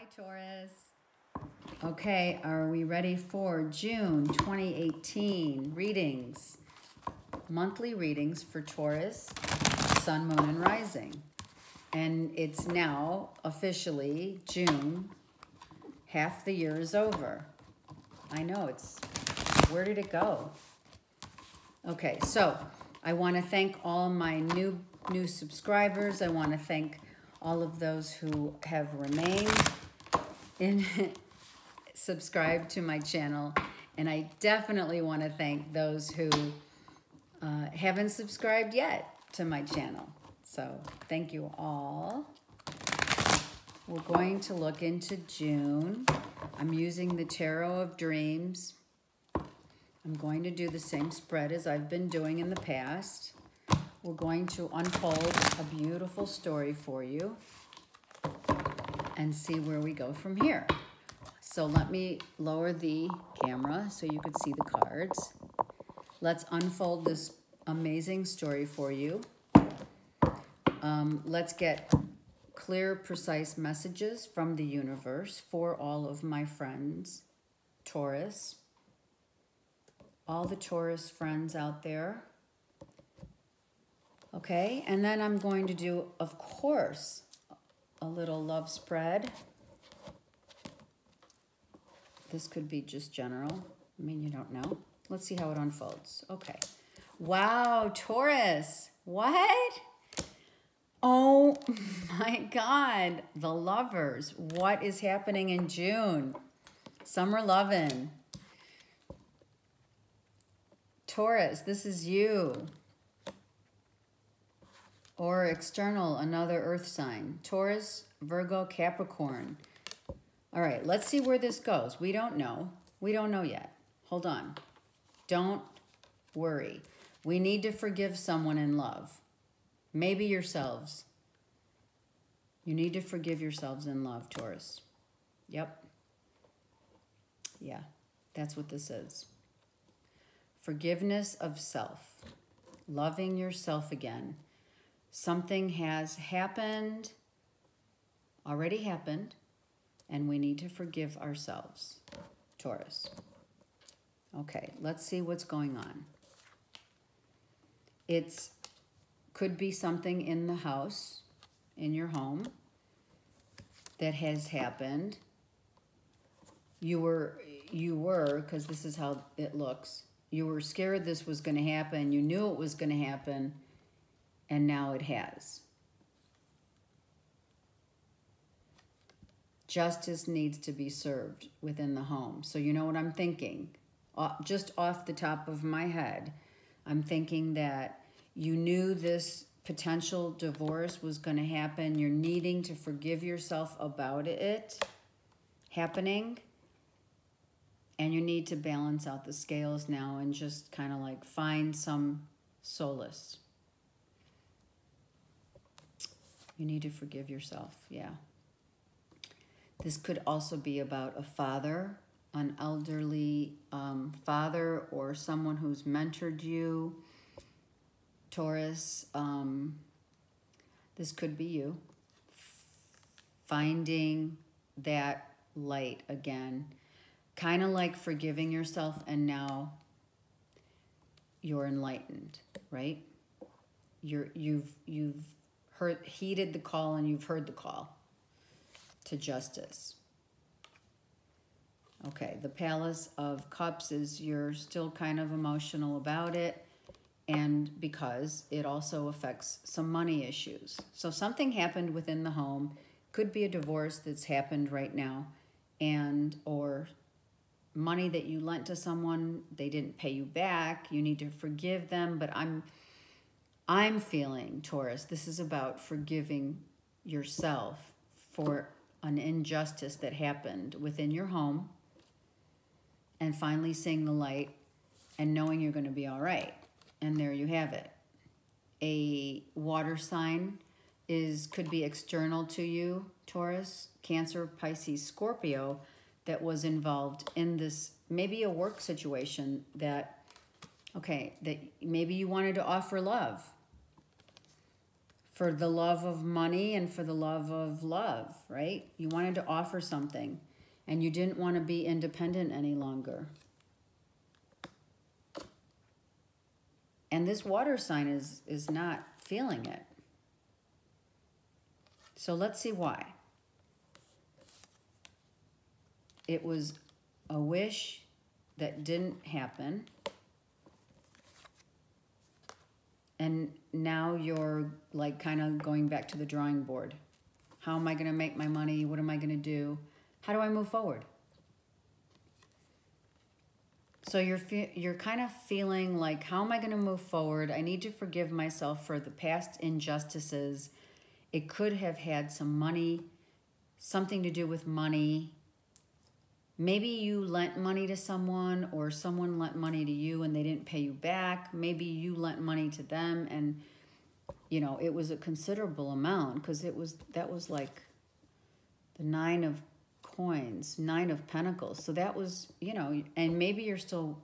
Hi, Taurus. Okay, are we ready for June 2018 readings? Monthly readings for Taurus, Sun, Moon, and Rising. And it's now officially June. Half the year is over. I know, where did it go? Okay, so I want to thank all my new subscribers. I want to thank all of those who have remained subscribed to my channel. And I definitely want to thank those who haven't subscribed yet to my channel. So thank you all. We're going to look into June. I'm using the Tarot of Dreams. I'm going to do the same spread as I've been doing in the past. We're going to unfold a beautiful story for you and see where we go from here. So let me lower the camera so you could see the cards. Let's unfold this amazing story for you. Let's get clear, precise messages from the universe for all of my friends, Taurus. All the Taurus friends out there. Okay, and then I'm going to do, of course, a little love spread. This could be just general. I mean, you don't know. Let's see how it unfolds. Okay. Wow, Taurus. What? Oh my God. The lovers. What is happening in June? Summer lovin'. Taurus, this is you. Or external, another earth sign. Taurus, Virgo, Capricorn. All right, let's see where this goes. We don't know. We don't know yet. Hold on. Don't worry. We need to forgive someone in love. Maybe yourselves. You need to forgive yourselves in love, Taurus. Yep. Yeah, that's what this is. Forgiveness of self. Loving yourself again. Something has happened, already happened, and we need to forgive ourselves, Taurus. Okay, let's see what's going on. It could be something in the house, in your home, that has happened. You were, because this is how it looks, you were scared this was going to happen, you knew it was going to happen, and now it has. Justice needs to be served within the home. So you know what I'm thinking? Just off the top of my head, I'm thinking that you knew this potential divorce was going to happen. You're needing to forgive yourself about it happening. And you need to balance out the scales now and just kind of like find some solace. You need to forgive yourself, yeah. This could also be about a father, an elderly father, or someone who's mentored you, Taurus. This could be you. Finding that light again. Kind of like forgiving yourself, and now you're enlightened, right? You've heeded the call, and you've heard the call to justice. Okay, the Palace of Cups is you're still kind of emotional about it, and because it also affects some money issues. So something happened within the home. Could be a divorce that's happened right now, or money that you lent to someone, they didn't pay you back. You need to forgive them, but I'm feeling, Taurus, this is about forgiving yourself for an injustice that happened within your home, and finally seeing the light and knowing you're going to be all right. And there you have it. A water sign could be external to you, Taurus, Cancer, Pisces, Scorpio, that was involved in this, maybe a work situation that maybe you wanted to offer love. for the love of money and for the love, right? You wanted to offer something and you didn't want to be independent any longer. And this water sign is not feeling it. So let's see why. It was a wish that didn't happen. And now you're like kind of going back to the drawing board. How am I going to make my money? What am I going to do? How do I move forward? So you're kind of feeling like, how am I going to move forward? I need to forgive myself for the past injustices. It could have had some money, something to do with money. Maybe you lent money to someone or someone lent money to you and they didn't pay you back. Maybe you lent money to them and, you know, it was a considerable amount because that was like the 9 of coins, 9 of pentacles. So that was, you know, and maybe you're still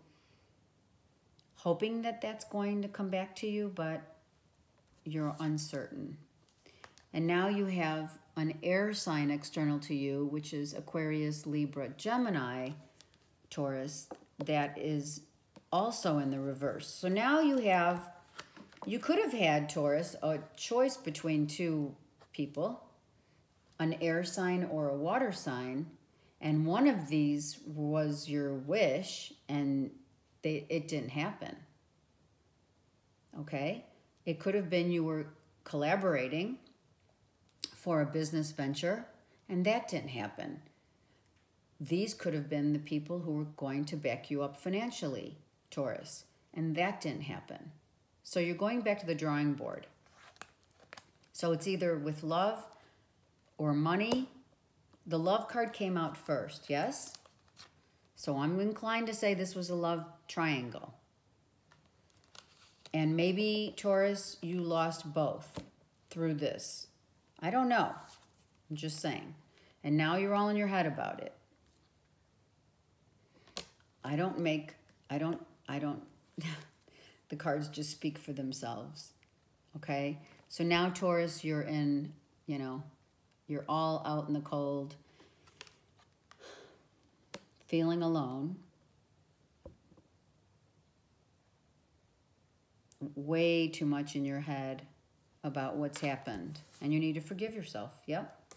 hoping that that's going to come back to you, but you're uncertain. And now you have an air sign external to you, which is Aquarius, Libra, Gemini, Taurus, that is also in the reverse. So now you could have had, Taurus, a choice between 2 people, an air sign or a water sign, and one of these was your wish and it didn't happen. Okay? It could have been you were collaborating for a business venture, and that didn't happen. These could have been the people who were going to back you up financially, Taurus, and that didn't happen. So you're going back to the drawing board. So it's either with love or money. The love card came out first, yes? So I'm inclined to say this was a love triangle. And maybe, Taurus, you lost both through this. I don't know. I'm just saying. And now you're all in your head about it. The cards just speak for themselves. Okay? So now, Taurus, you're in, you know, you're all out in the cold, feeling alone. Way too much in your head about what's happened. And you need to forgive yourself. Yep.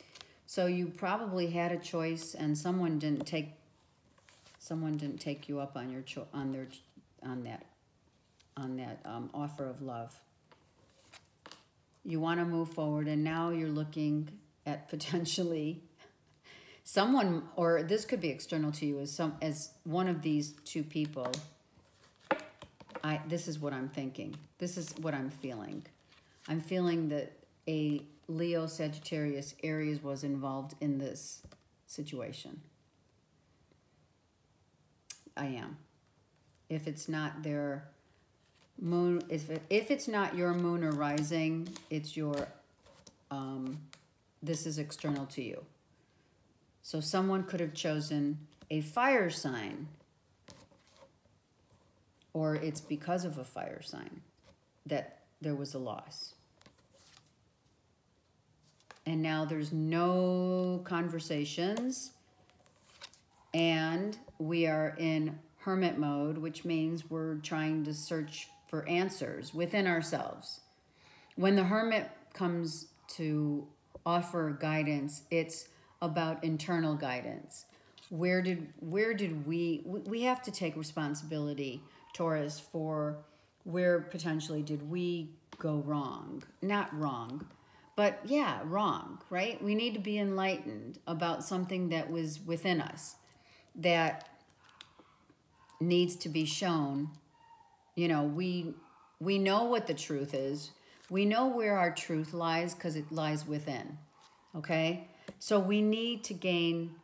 So you probably had a choice and someone didn't take you up on your on that offer of love. You want to move forward, and now you're looking at potentially someone, or this could be external to you, as one of these 2 people. This is what I'm thinking. This is what I'm feeling. I'm feeling that a Leo, Sagittarius, Aries was involved in this situation. I am. If it's not their moon, if it's not your moon or rising, it's your, this is external to you. So someone could have chosen a fire sign, or it's because of a fire sign that there was a loss. And now there's no conversations, and we are in hermit mode, which means we're trying to search for answers within ourselves. When the hermit comes to offer guidance, it's about internal guidance. Where did we have to take responsibility, Taurus, for where potentially did we go wrong? Not wrong, but yeah, wrong, right? We need to be enlightened about something that was within us that needs to be shown. You know, we know what the truth is. We know where our truth lies because it lies within, okay? So we need to gain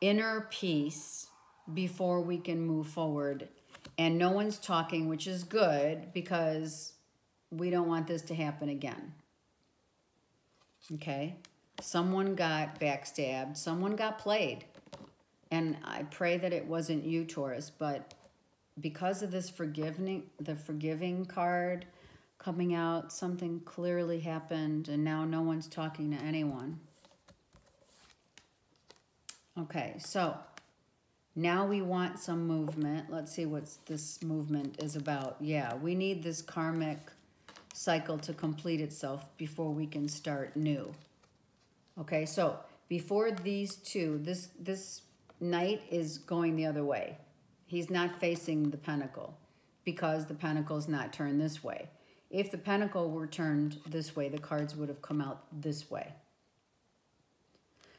inner peace before we can move forward. And no one's talking, which is good because we don't want this to happen again. Okay? Someone got backstabbed. Someone got played. And I pray that it wasn't you, Taurus, but because of this the forgiving card, coming out, something clearly happened, and now no one's talking to anyone. Okay, so now we want some movement. Let's see what this movement is about. Yeah, we need this karmic cycle to complete itself before we can start new. Okay, so before these two, this knight is going the other way. He's not facing the pentacle because the pentacle is not turned this way. If the pentacle were turned this way, the cards would have come out this way.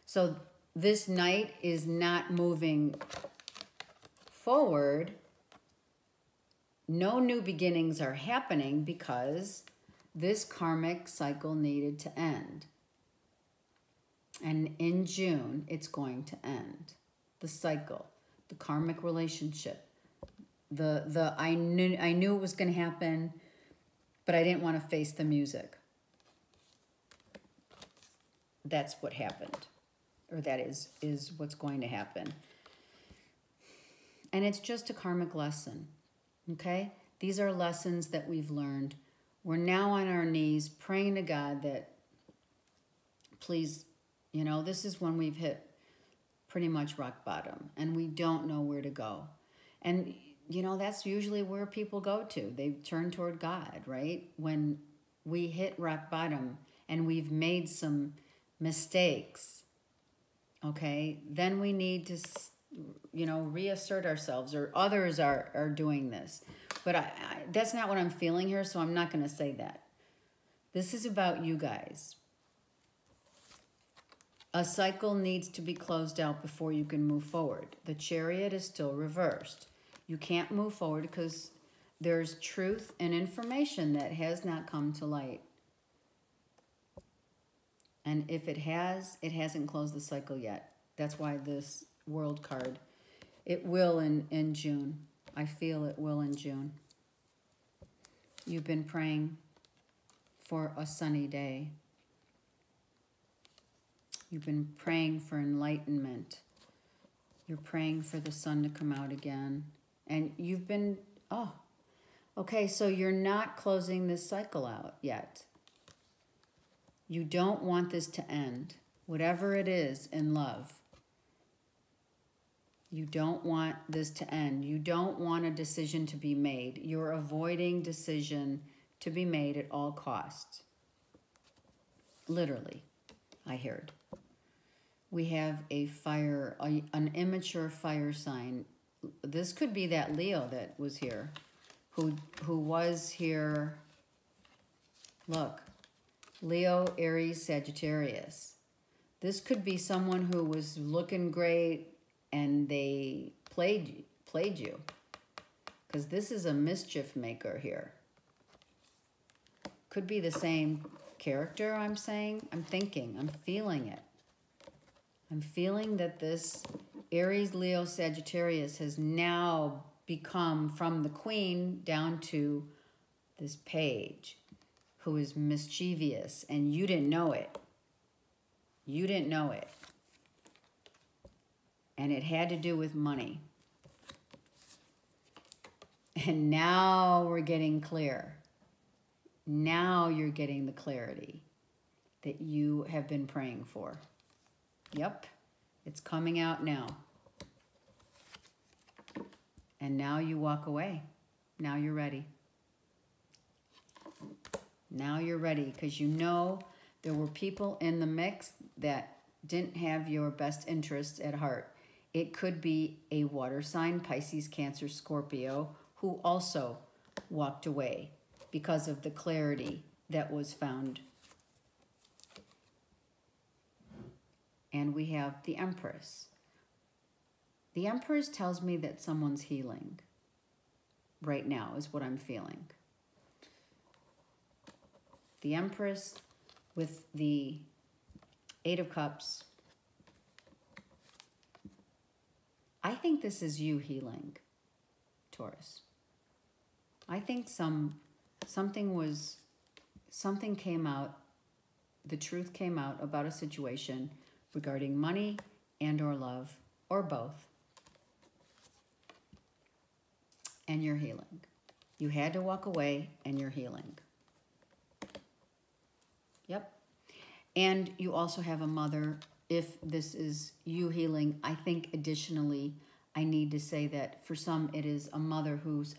So this knight is not moving forward. No new beginnings are happening because this karmic cycle needed to end. And in June, it's going to end. The cycle, the karmic relationship. I knew it was going to happen, but I didn't want to face the music. That's what happened. Or that is what's going to happen. And it's just a karmic lesson. Okay? These are lessons that we've learned. We're now on our knees praying to God that, please, you know, this is when we've hit pretty much rock bottom and we don't know where to go. And, you know, that's usually where people go to. They turn toward God, right? When we hit rock bottom and we've made some mistakes, okay, then we need to, you know, reassert ourselves, or others are doing this. But that's not what I'm feeling here, so I'm not going to say that. This is about you guys. A cycle needs to be closed out before you can move forward. The Chariot is still reversed. You can't move forward because there's truth and information that has not come to light. And if it has, it hasn't closed the cycle yet. That's why this World card, it will in June. I feel it will in June. You've been praying for a sunny day. You've been praying for enlightenment. You're praying for the sun to come out again. And you've been, oh, okay, so you're not closing this cycle out yet. You don't want this to end, whatever it is in love. You don't want this to end. You don't want a decision to be made. You're avoiding decision to be made at all costs. Literally, I heard. We have a fire, an immature fire sign. This could be that Leo that was here, who was here. Look, Leo, Aries, Sagittarius. This could be someone who was looking great and they played you. Because this is a mischief maker here. Could be the same character, I'm saying. I'm thinking, I'm feeling it. I'm feeling that this Aries, Leo, Sagittarius has now become from the Queen down to this Page, who is mischievous, and you didn't know it. You didn't know it. And it had to do with money. And now we're getting clear. Now you're getting the clarity that you have been praying for. Yep, it's coming out now. And now you walk away. Now you're ready. Now you're ready because you know there were people in the mix that didn't have your best interests at heart. It could be a water sign, Pisces, Cancer, Scorpio, who also walked away because of the clarity that was found. And we have the Empress. The Empress tells me that someone's healing right now is what I'm feeling. The Empress with the Eight of Cups. I think this is you healing, Taurus. I think something came out, the truth came out about a situation regarding money and or love, or both. And you're healing. You had to walk away and you're healing. Yep. And you also have a mother. If this is you healing, I think additionally, I need to say that for some, it is a mother who's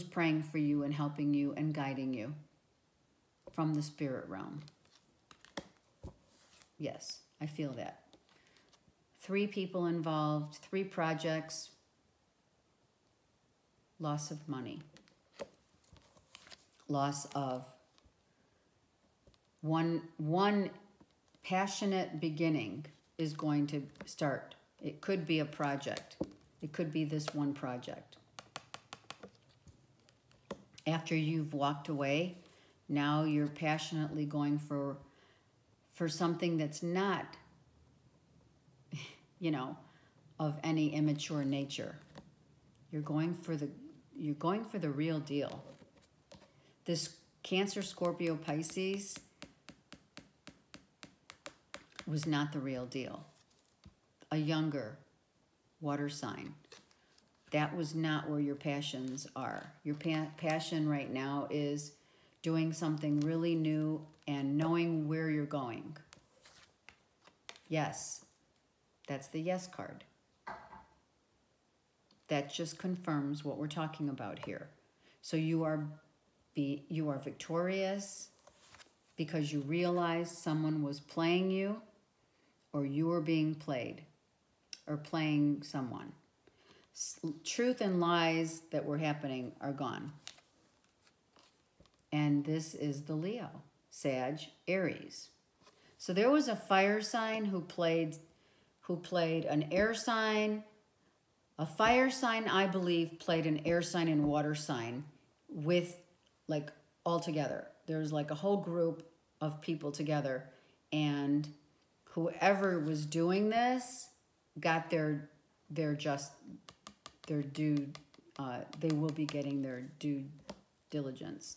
praying for you and helping you and guiding you from the spirit realm. Yes, I feel that. 3 people involved, 3 projects, loss of money, loss of one passionate beginning is going to start. It could be a project. It could be this one project. After you've walked away, now you're passionately going for something that's not, you know, of any immature nature. You're going for the real deal. This Cancer, Scorpio, Pisces was not the real deal. A younger water sign. That was not where your passions are. Your passion right now is doing something really new and knowing where you're going. Yes, that's the yes card. That just confirms what we're talking about here. So you are victorious because you realized someone was playing you, or you were being played, or playing someone. Truth and lies that were happening are gone. And this is the Leo, Sag, Aries. So there was a fire sign who played an air sign. A fire sign, I believe, played an air sign and water sign with, like, all together. There's like a whole group of people together, and whoever was doing this got their due, they will be getting their due diligence.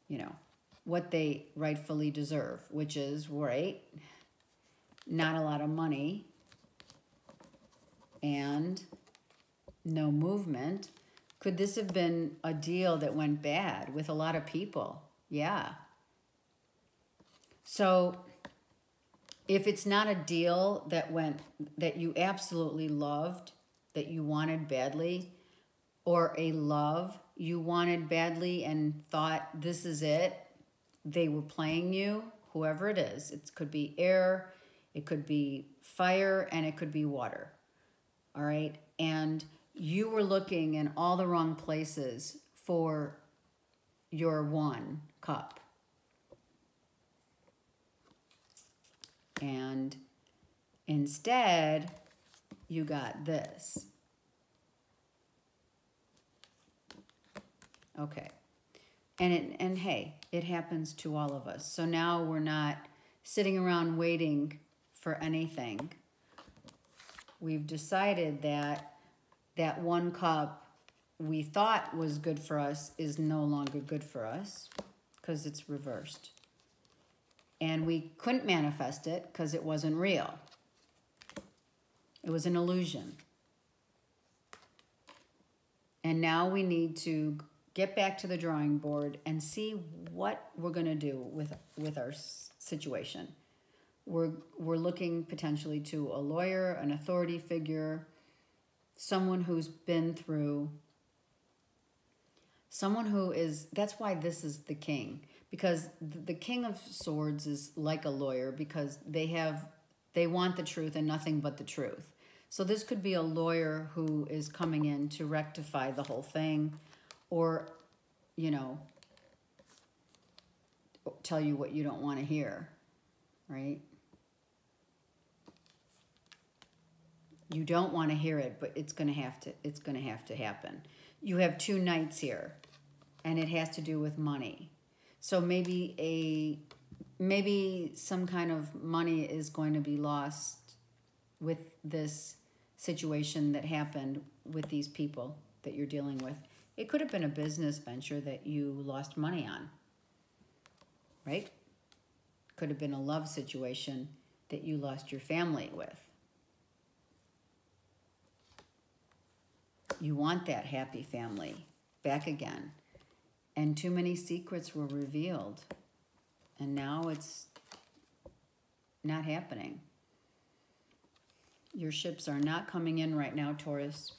You know, what they rightfully deserve, which is, right, not a lot of money and no movement. Could this have been a deal that went bad with a lot of people? Yeah. So if it's not a deal that you absolutely loved, that you wanted badly, or a love you wanted badly and thought this is it, they were playing you, whoever it is. It could be air, it could be fire, and it could be water. All right? And you were looking in all the wrong places for your one cup. And instead, you got this. Okay. And hey, it happens to all of us. So now we're not sitting around waiting for anything. We've decided that that one cup we thought was good for us is no longer good for us because it's reversed. And we couldn't manifest it because it wasn't real. It was an illusion. And now we need to get back to the drawing board and see what we're going to do with our situation. We're looking potentially to a lawyer, an authority figure, someone who's been through, someone who is, that's why this is the king. Because the King of Swords is like a lawyer because they want the truth and nothing but the truth. So this could be a lawyer who is coming in to rectify the whole thing, or, you know, tell you what you don't want to hear, right? You don't want to hear it, but it's going to have to happen. You have 2 knights here, and it has to do with money. So maybe some kind of money is going to be lost with this situation that happened with these people that you're dealing with. It could have been a business venture that you lost money on, right? Could have been a love situation that you lost your family with. You want that happy family back again. And too many secrets were revealed. And now it's not happening. Your ships are not coming in right now, Taurus.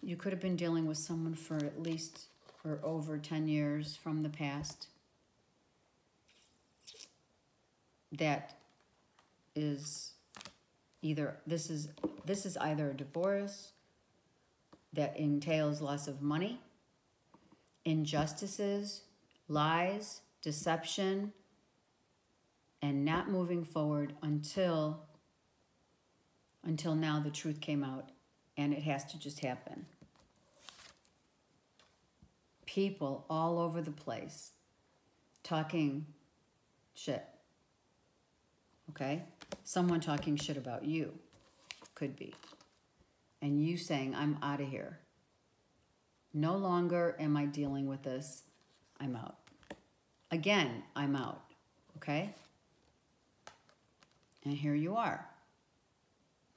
You could have been dealing with someone for at least or over 10 years from the past. That is either, this is either a divorce that entails loss of money, injustices, lies, deception, and not moving forward until now the truth came out, and it has to just happen. People all over the place talking shit. Okay? Someone talking shit about you. Could be. And you saying, I'm out of here. No longer am I dealing with this. I'm out. Again, I'm out. Okay? And here you are.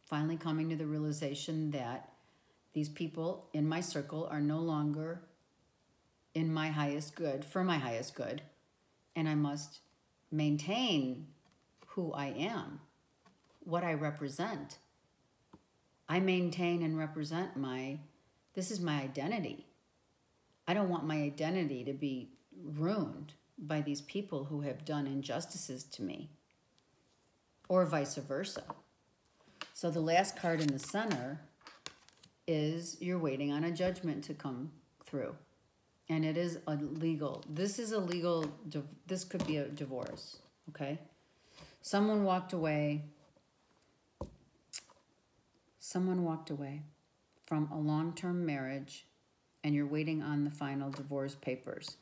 Finally coming to the realization that these people in my circle are no longer in my highest good, for my highest good. And I must maintain who I am, what I represent. I maintain and represent this is my identity. I don't want my identity to be ruined by these people who have done injustices to me, or vice versa. So the last card in the center is you're waiting on a judgment to come through. And it is a legal, this could be a divorce, okay? Someone walked away from a long-term marriage, and you're waiting on the final divorce papers.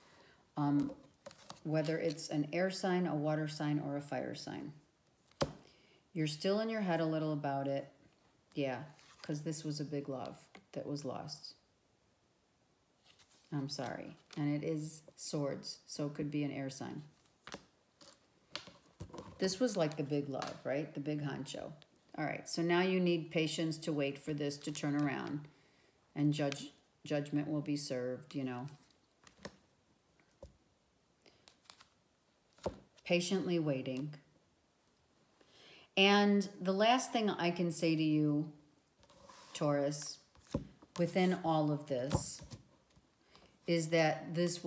Whether it's an air sign, a water sign, or a fire sign. You're still in your head a little about it. Yeah, because this was a big love that was lost. I'm sorry. And it is swords, so it could be an air sign. This was like the big love, right? The big honcho. All right, so now you need patience to wait for this to turn around, and judgment will be served, you know. Patiently waiting. And the last thing I can say to you, Taurus, within all of this, is that this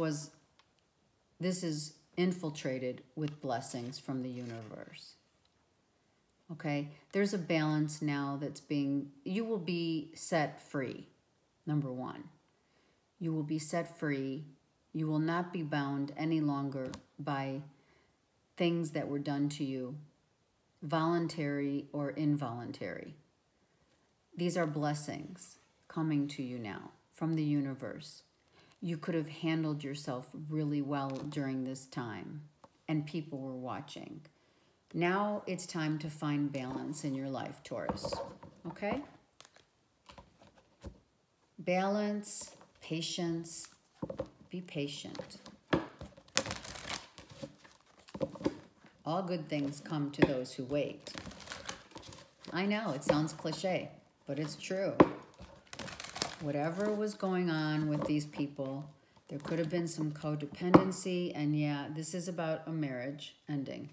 is infiltrated with blessings from the universe. Okay? There's a balance now that's you will be set free, number one. You will be set free. You will not be bound any longer by things that were done to you, voluntary or involuntary. These are blessings coming to you now from the universe. You could have handled yourself really well during this time, and people were watching. Now it's time to find balance in your life, Taurus. Okay? Balance, patience, be patient. All good things come to those who wait. I know, it sounds cliche, but it's true. Whatever was going on with these people, there could have been some codependency, and yeah, this is about a marriage ending.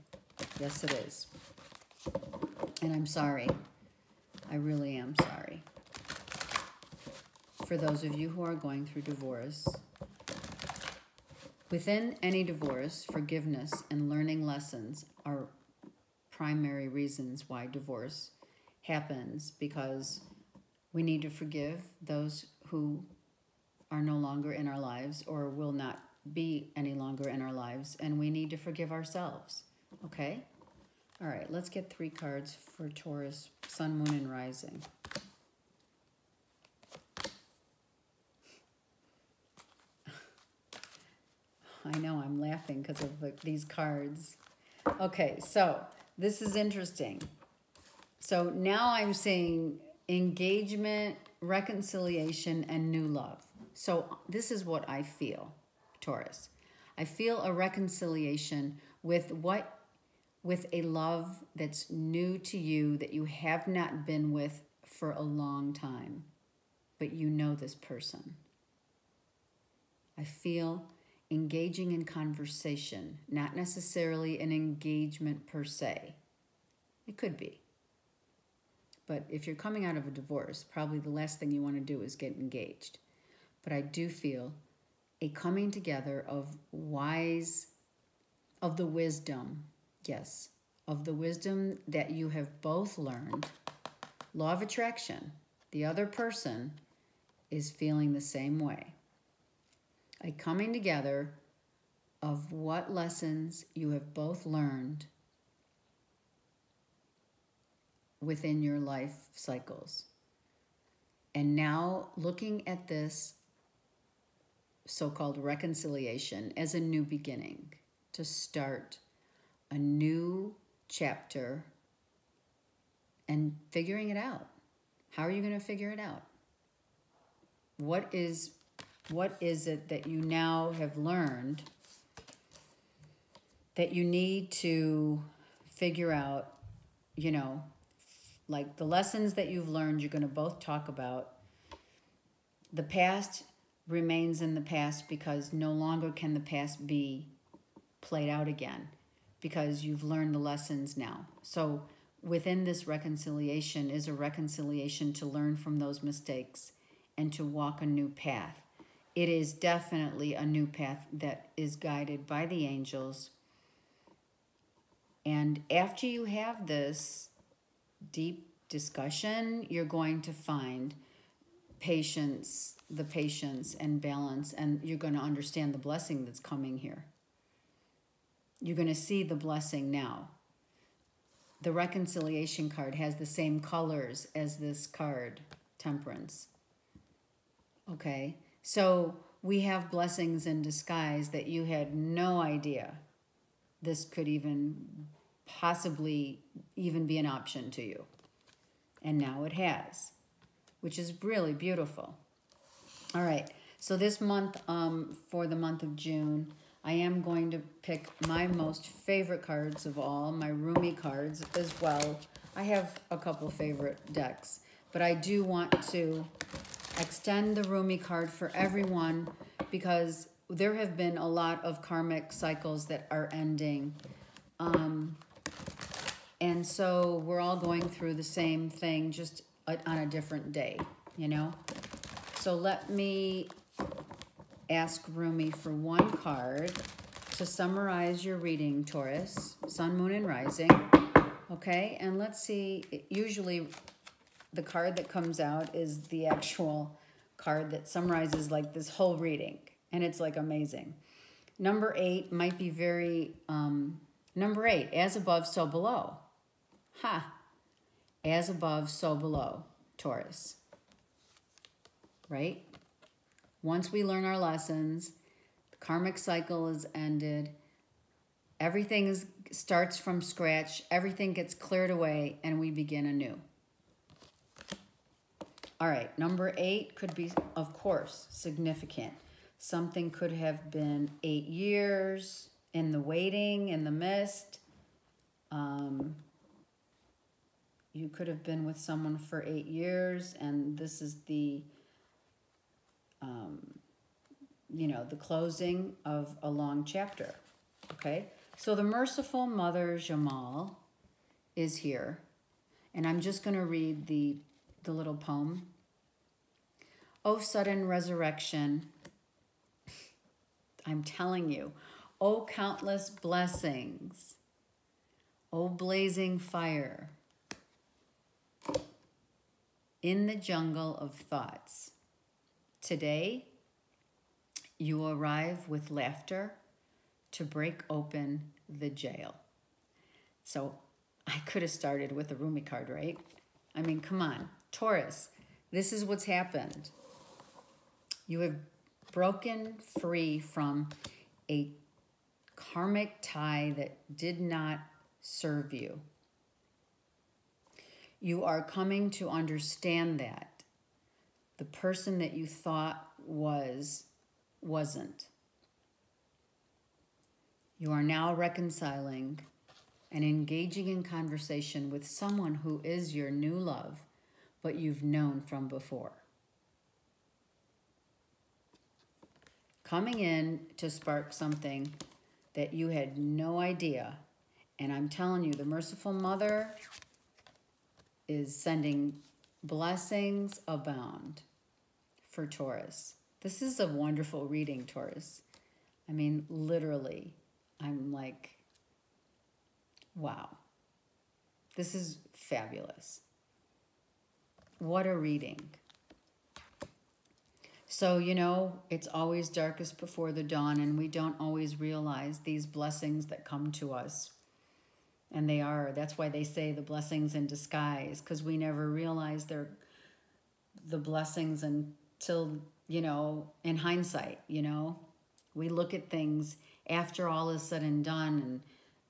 Yes, it is. And I'm sorry. I really am sorry. For those of you who are going through divorce, within any divorce, forgiveness and learning lessons are primary reasons why divorce happens, because we need to forgive those who are no longer in our lives or will not be any longer in our lives, and we need to forgive ourselves. Okay? All right, let's get 3 cards for Taurus, Sun, Moon, and Rising. I know, I'm laughing because of these cards. Okay, so this is interesting. So now I'm seeing engagement, reconciliation, and new love. So this is what I feel, Taurus. I feel a reconciliation with a love that's new to you, that you have not been with for a long time, but you know this person. I feel engaging in conversation, not necessarily an engagement per se. It could be. But if you're coming out of a divorce, probably the last thing you want to do is get engaged. But I do feel a coming together of the wisdom, yes, of the wisdom that you have both learned. Law of attraction. The other person is feeling the same way. A coming together of what lessons you have both learned within your life cycles. And now looking at this so-called reconciliation as a new beginning, to start a new chapter and figuring it out. How are you going to figure it out? What is it that you now have learned that you need to figure out, you know, like the lessons that you've learned, you're going to both talk about. The past remains in the past because no longer can the past be played out again because you've learned the lessons now. So within this reconciliation is a reconciliation to learn from those mistakes and to walk a new path. It is definitely a new path that is guided by the angels. And after you have this deep discussion, you're going to find the patience and balance, and you're going to understand the blessing that's coming here. You're going to see the blessing now. The reconciliation card has the same colors as this card, Temperance. Okay, so we have blessings in disguise that you had no idea this could even possibly even be an option to you. And now it has, which is really beautiful. All right, so this month, for the month of June, I am going to pick my most favorite cards of all, my Rumi cards as well. I have a couple favorite decks, but I do want to extend the Rumi card for everyone because there have been a lot of karmic cycles that are ending. And so we're all going through the same thing, just on a different day, you know? So let me ask Rumi for one card to summarize your reading, Taurus, Sun, Moon, and Rising. Okay, and let's see, usually the card that comes out is the actual card that summarizes like this whole reading, and it's like amazing. Number 8 might be very, number 8, as above, so below. Ha! As above, so below, Taurus. Right? Once we learn our lessons, the karmic cycle is ended, everything starts from scratch, everything gets cleared away, and we begin anew. All right, number 8 could be, of course, significant. Something could have been 8 years in the waiting, in the mist. You could have been with someone for 8 years, and this is the, you know, the closing of a long chapter, okay? So the Merciful Mother Jamal is here, and I'm just going to read the little poem. Oh, sudden resurrection, I'm telling you. Oh, countless blessings. Oh, blazing fire. In the jungle of thoughts. Today, you arrive with laughter to break open the jail. So I could have started with a Rumi card, right? I mean, come on. Taurus, this is what's happened. You have broken free from a karmic tie that did not serve you. You are coming to understand that the person that you thought wasn't. You are now reconciling and engaging in conversation with someone who is your new love, but you've known from before. coming in to spark something that you had no idea. And I'm telling you, the Merciful Mother is sending blessings abound for Taurus. This is a wonderful reading, Taurus. I mean, literally, I'm like, wow. This is fabulous. What a reading. So, you know, it's always darkest before the dawn, and we don't always realize these blessings that come to us. And they are. That's why they say the blessings in disguise, because we never realize they're the blessings until, you know, in hindsight, you know. We look at things after all is said and done, and,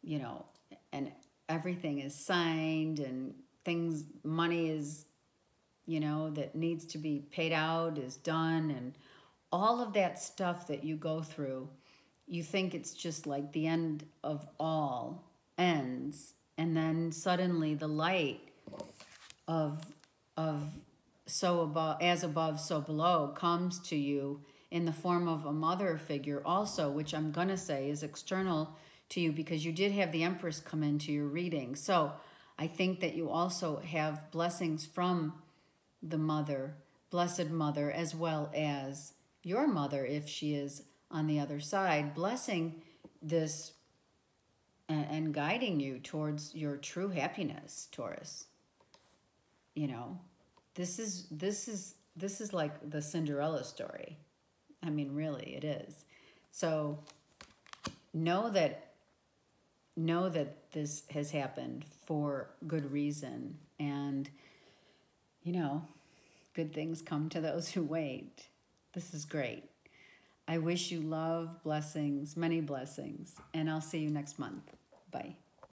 you know, and everything is signed, and things, money is, you know, that needs to be paid out is done, and all of that stuff that you go through, you think it's just like the end of all ends, and then suddenly the light of so above, as above, so below comes to you in the form of a mother figure also, which I'm going to say is external to you because you did have the Empress come into your reading. So I think that you also have blessings from the Mother, Blessed Mother, as well as your mother, if she is on the other side, blessing this and guiding you towards your true happiness, Taurus. You know, this is like the Cinderella story. I mean, really, it is. So know that this has happened for good reason, and you know, good things come to those who wait. This is great. I wish you love, blessings, many blessings, and I'll see you next month. Bye.